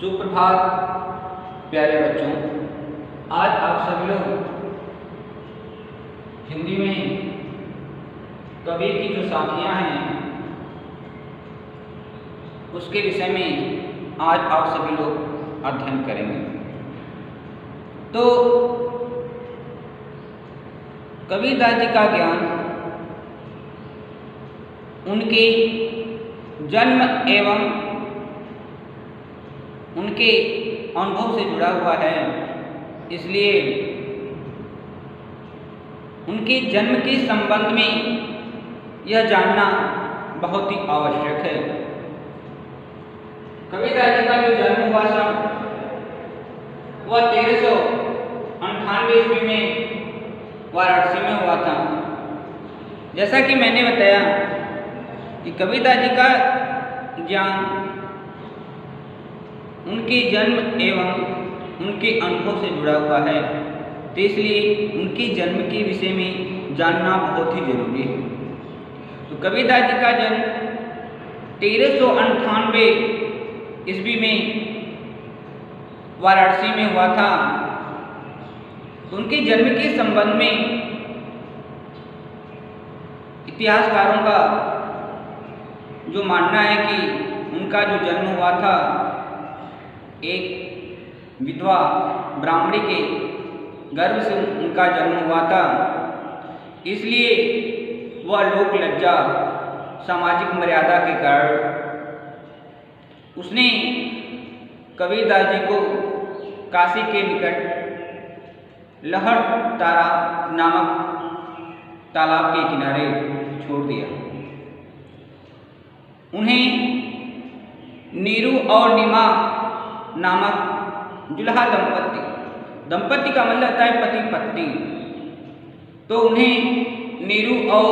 सुप्रभात प्यारे बच्चों। आज आप सभी लोग हिंदी में कवि की जो साखियाँ हैं उसके विषय में आज आप सभी लोग अध्ययन करेंगे। तो कबीरदास जी का ज्ञान उनके जन्म एवं उनके अनुभव से जुड़ा हुआ है, इसलिए उनके जन्म के संबंध में यह जानना बहुत ही आवश्यक है। कबीरदास जी का जो जन्म हुआ था वह 1398 ईस्वी में वाराणसी में हुआ था। जैसा कि मैंने बताया कि कबीरदास जी का ज्ञान उनके जन्म एवं उनके अनुभव से जुड़ा हुआ है, तो इसलिए उनके जन्म के विषय में जानना बहुत ही जरूरी है। तो कबीरदास जी का जन्म 1398 ईस्वी में वाराणसी में हुआ था। तो उनके जन्म के संबंध में इतिहासकारों का जो मानना है कि उनका जो जन्म हुआ था एक विधवा ब्राह्मणी के गर्भ से उनका जन्म हुआ था, इसलिए वह लोक लज्जा सामाजिक मर्यादा के कारण उसने कबीरदास जी को काशी के निकट लहर तारा नामक तालाब के किनारे छोड़ दिया। उन्हें नीरू और नीमा नामक जुल्हा दंपति का मतलब होता है पति पत्नी, तो उन्हें नीरू और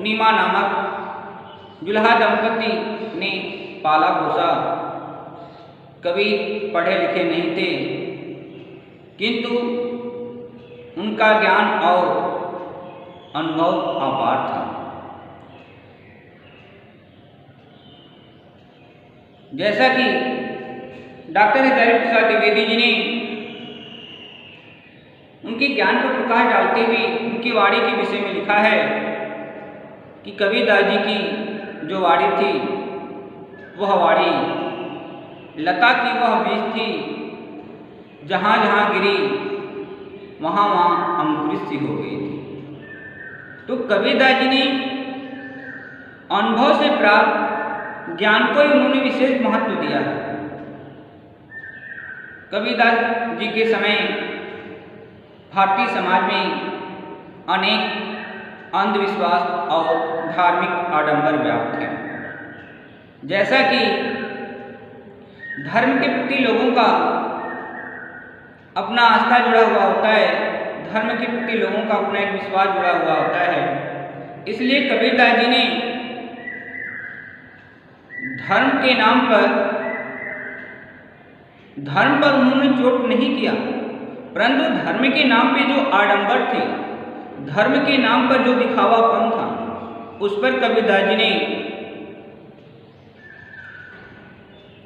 नीमा नामक जुल्हा दंपति ने पाला पोसा। कभी पढ़े लिखे नहीं थे, किंतु उनका ज्ञान और अनुभव अपार था। जैसा कि डॉक्टर हृदय प्रसाद द्विवेदी जी ने उनके ज्ञान पर प्रकाश डालते हुए उनकी वाणी के विषय में लिखा है कि कबीरदास जी की जो वाणी थी वह वाणी लता की वह बीज थी, जहाँ जहाँ गिरी वहाँ वहाँ अंकुरित सी हो गई थी। तो कबीरदास जी ने अनुभव से प्राप्त ज्ञान को ही उन्होंने विशेष महत्व दिया है। कबीरदास जी के समय भारतीय समाज में अनेक अंधविश्वास और धार्मिक आडंबर व्याप्त है। जैसा कि धर्म के प्रति लोगों का अपना आस्था जुड़ा हुआ होता है, धर्म के प्रति लोगों का अपना एक विश्वास जुड़ा हुआ होता है, इसलिए कबीरदास जी ने धर्म के नाम पर उन्होंने चोट नहीं किया, परंतु धर्म के नाम पे जो आडंबर थे, धर्म के नाम पर जो दिखावापन था, उस पर कबीरदास जी ने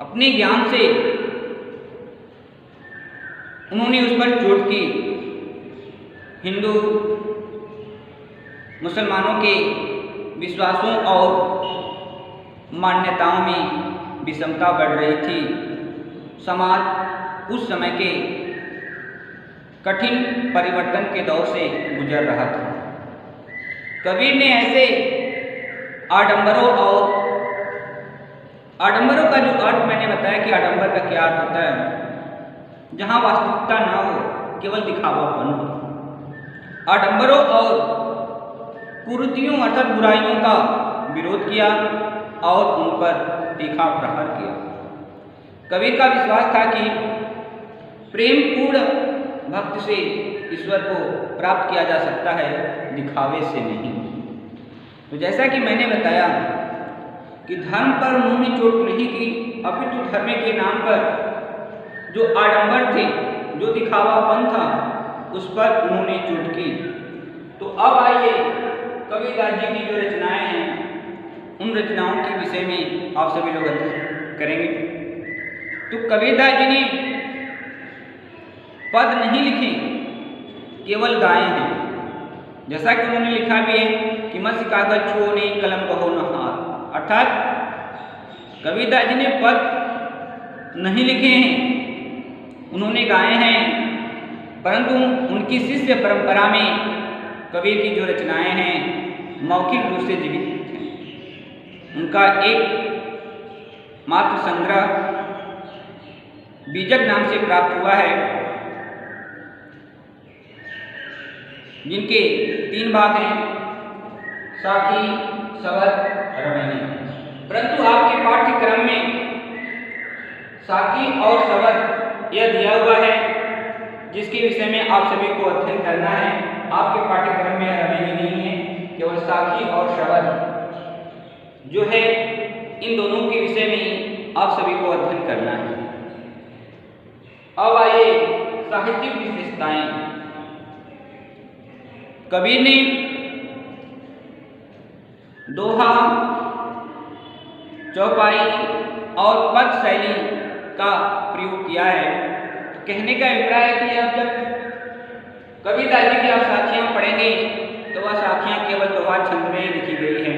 अपने ज्ञान से उन्होंने उस पर चोट की। हिंदू मुसलमानों के विश्वासों और मान्यताओं में विषमता बढ़ रही थी। समाज उस समय के कठिन परिवर्तन के दौर से गुजर रहा था। कबीर ने ऐसे आडंबरों का जो अर्थ मैंने बताया कि आडंबर का क्या अर्थ होता है, जहाँ वास्तविकता ना हो, केवल दिखावापन हो, आडंबरों और कुरीतियों अर्थात बुराइयों का विरोध किया और उन पर तीखा प्रहार किया। कबीर का विश्वास था कि प्रेम पूर्ण भक्त से ईश्वर को प्राप्त किया जा सकता है, दिखावे से नहीं। तो जैसा कि मैंने बताया कि धर्म पर उन्होंने चोट नहीं की, अपितु धर्म के नाम पर जो आडंबर थे, जो दिखावापन था, उस पर उन्होंने चोट की। तो अब आइए कबीरदास जी की जो रचनाएं हैं उन रचनाओं के विषय में आप सभी लोग अध्ययन करेंगे। तो कबीरदास जी ने पद नहीं लिखे, केवल गाए हैं। जैसा कि उन्होंने लिखा भी है कि मत्स्य कागज छुओ नहीं कलम कहो न हाथ, अर्थात कबीरदास जी ने पद नहीं लिखे हैं, उन्होंने गाए हैं, परंतु उनकी शिष्य परंपरा में कबीर की जो रचनाएं हैं मौखिक रूप से जीवित हैं। उनका एक मात्र संग्रह बीजक नाम से प्राप्त हुआ है, जिनके 3 भाग हैं, साखी, शबद, रमणी। परंतु आपके पाठ्यक्रम में साखी और शबद यह दिया हुआ है, जिसके विषय में आप सभी को अध्ययन करना है। आपके पाठ्यक्रम में रमणी नहीं है, केवल साखी और शबद जो है, इन दोनों के विषय में आप सभी को अध्ययन करना है। अब आइए साहित्यिक विशेषताएं। कबीर ने दोहा, चौपाई और पद शैली का प्रयोग किया है। कहने का अभिप्राय है कि अब जब कबीरदास जी की आप साखियां पढ़ेंगे तो वह साखियां केवल दोहा छंद में ही लिखी गई है।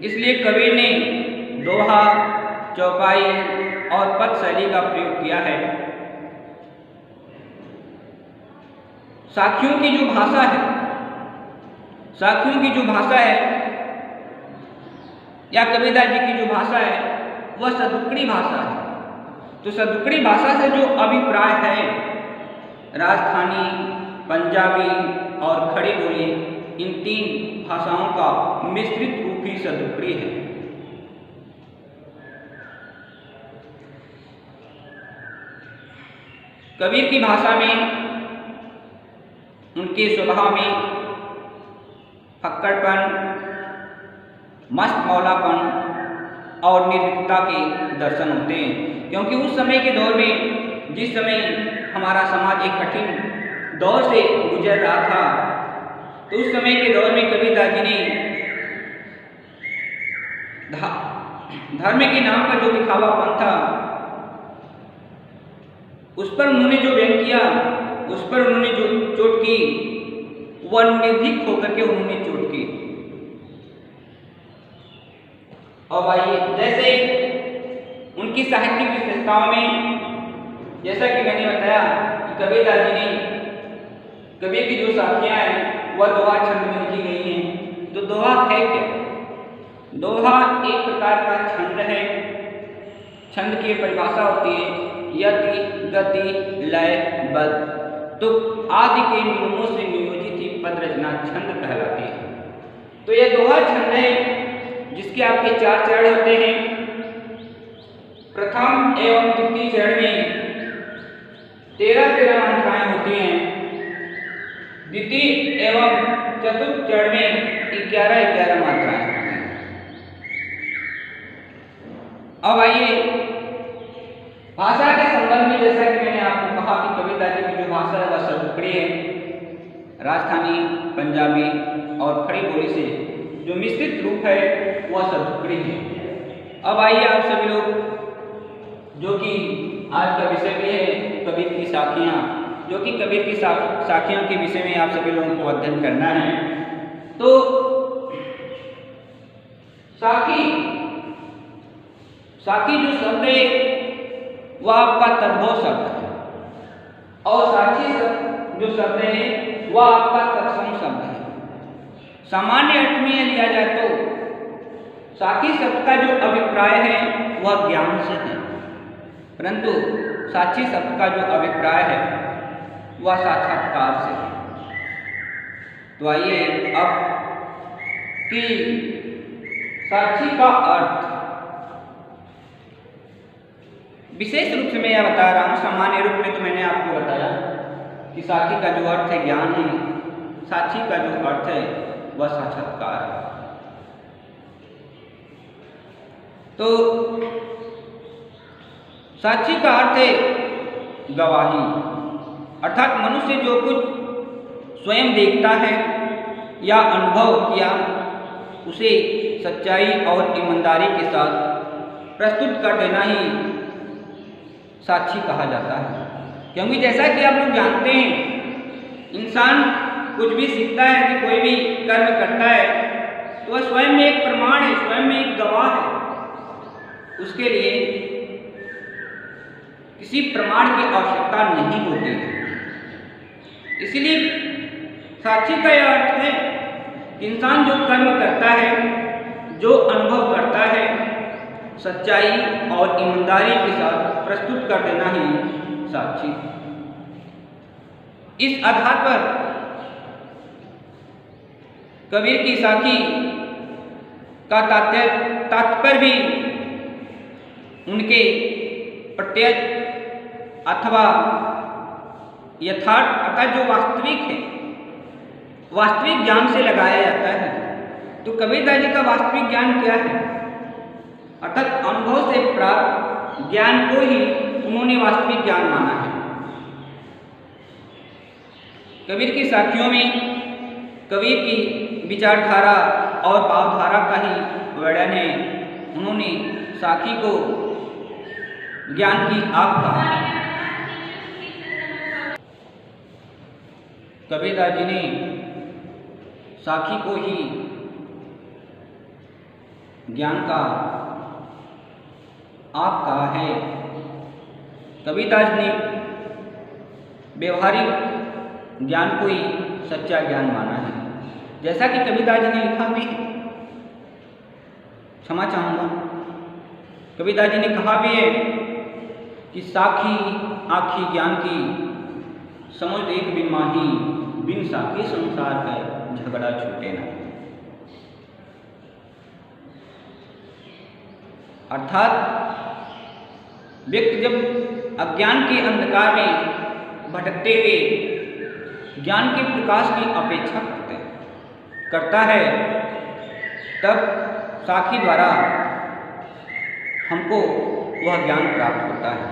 इसलिए कबीर ने दोहा, चौपाई और पद शैली का प्रयोग किया है। साखियों की जो भाषा है, या कबीरदास जी की जो भाषा है वह सदुक्कड़ी भाषा है। तो सदुक्कड़ी भाषा से जो अभिप्राय है, राजस्थानी, पंजाबी और खड़ी बोली, इन 3 भाषाओं का मिश्रित रूप ही सदुक्कड़ी है। कबीर की भाषा में, उनके स्वभाव में फक्कड़पन, मस्त मौलापन और निर्भीकता के दर्शन होते हैं। क्योंकि उस समय के दौर में, जिस समय हमारा समाज एक कठिन दौर से गुजर रहा था, तो उस समय के दौर में कबीरदास जी ने धर्म के नाम पर जो दिखावापन था, उस पर उन्होंने जो व्यंग किया, उस पर उन्होंने जो चोट की, वह निर्भीक होकर के उन्होंने चोट की। और आइए, जैसे उनकी साहित्यिक विशेषताओं में, जैसा कि मैंने बताया कि कबीरदास जी ने, कबीर की जो साखियां हैं वह दोहा छंद में लिखी गई हैं। तो दोहा है क्या? दोहा एक प्रकार का छंद है। छंद की परिभाषा होती है यति, गति, लय, बद्ध, तुक आदि के नियमों से नियोजित ही पद रचना छंद कहलाती है। तो यह दोहा छंद है जिसके आपके 4 चरण होते हैं। प्रथम एवं द्वितीय चरण में 13 मात्राएं होती हैं। द्वितीय एवं चतुर्थ चरण में 11 मात्राएं होती हैं। अब आइए भाषा के संबंध में, जैसा कि मैंने आपको कहा कि कबीरदास जी की जो भाषा है वह सदुक्कड़ी है। राजस्थानी, पंजाबी और खड़ी बोली से जो मिश्रित रूप है वह सदुक्कड़ी है। अब आइए आप सभी लोग, जो कि आज का विषय भी है कबीर की साखियाँ, जो कि कबीर की साखियों के विषय में आप सभी लोगों को अध्ययन करना है। तो साखी जो शब्द है वह आपका तद्भव शब्द है, और साक्षी जो शब्द है वह आपका तत्सम शब्द है। सामान्य अर्थ में यह लिया जाए तो साक्षी शब्द का जो अभिप्राय है वह ज्ञान से है, परंतु साक्षी शब्द का जो अभिप्राय है वह साक्षात्कार से है। तो आइए अब कि साक्षी का अर्थ विशेष रूप से मैं यह बता रहा हूँ। सामान्य रूप में तो मैंने आपको बताया कि साक्षी का जो अर्थ है ज्ञान है, साक्षी का जो अर्थ है वह साक्षात्कार है। तो साक्षी का अर्थ है गवाही, अर्थात मनुष्य जो कुछ स्वयं देखता है या अनुभव किया उसे सच्चाई और ईमानदारी के साथ प्रस्तुत कर देना ही साक्षी कहा जाता है। क्योंकि जैसा कि आप लोग जानते हैं, इंसान कुछ भी सीखता है कि कोई भी कर्म करता है तो वह स्वयं में एक प्रमाण है, स्वयं में एक गवाह है। उसके लिए किसी प्रमाण की आवश्यकता नहीं होती है। इसलिए साक्षी का यह अर्थ है कि इंसान जो कर्म करता है, जो अनुभव करता है, सच्चाई और ईमानदारी के साथ प्रस्तुत कर देना ही साक्षी। इस आधार पर कबीर की साखी का तात्पर्य भी उनके प्रत्यक्ष अथवा यथार्थ अर्थात जो वास्तविक है, वास्तविक ज्ञान से लगाया जाता है। तो कबीरदास जी का वास्तविक ज्ञान क्या है? अर्थात अनुभव से प्राप्त ज्ञान को ही उन्होंने वास्तविक ज्ञान माना है। कबीर की साखियों में कबीर की विचारधारा और भावधारा का ही वर्णन है। उन्होंने साखी को ज्ञान की आग कहा है। कबीरदास जी ने साखी को ही ज्ञान का आग कहा है। कबीरदास ने व्यवहारिक ज्ञान को ही सच्चा ज्ञान माना है। जैसा कि कबीरदास जी ने लिखा भी है, क्षमा चाहूँगा, कबीरदास जी ने कहा भी है कि साखी आखी ज्ञान की समझ एक बिन माही, बिन साखी संसार का झगड़ा छूटे ना। अर्थात व्यक्ति जब अज्ञान के अंधकार में भटकते हुए ज्ञान के प्रकाश की अपेक्षा करता है, तब साखी द्वारा हमको वह ज्ञान प्राप्त होता है।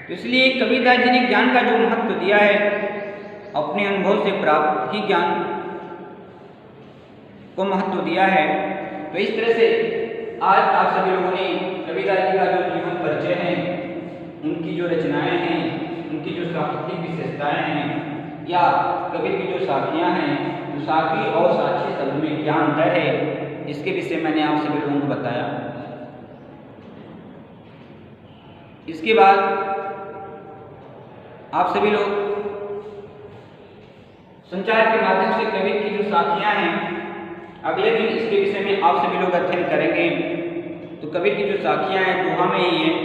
तो इसलिए कबीरदास जी ने ज्ञान का जो महत्व दिया है, अपने अनुभव से प्राप्त ही ज्ञान को महत्व दिया है। तो इस तरह से आज आप सभी लोगों ने कबीरदास जी का जो जीवन परिचय है, उनकी जो रचनाएं हैं, उनकी जो साहित्यिक विशेषताएं हैं, या कबीर की जो साखियाँ हैं, जो साखी और साक्षी शब्द में क्या अंतर है, इसके विषय मैंने आप सभी लोगों को बताया। इसके बाद आप सभी लोग संचार के माध्यम से कबीर की जो साखियाँ हैं, अगले दिन इसके विषय में आप सभी लोग अध्ययन करेंगे। तो कबीर की जो साखियाँ हैं दोहा में ही हैं,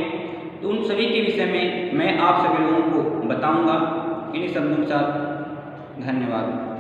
तो उन सभी के विषय में मैं आप सभी लोगों को बताऊंगा। इन्हीं शब्दों के साथ धन्यवाद।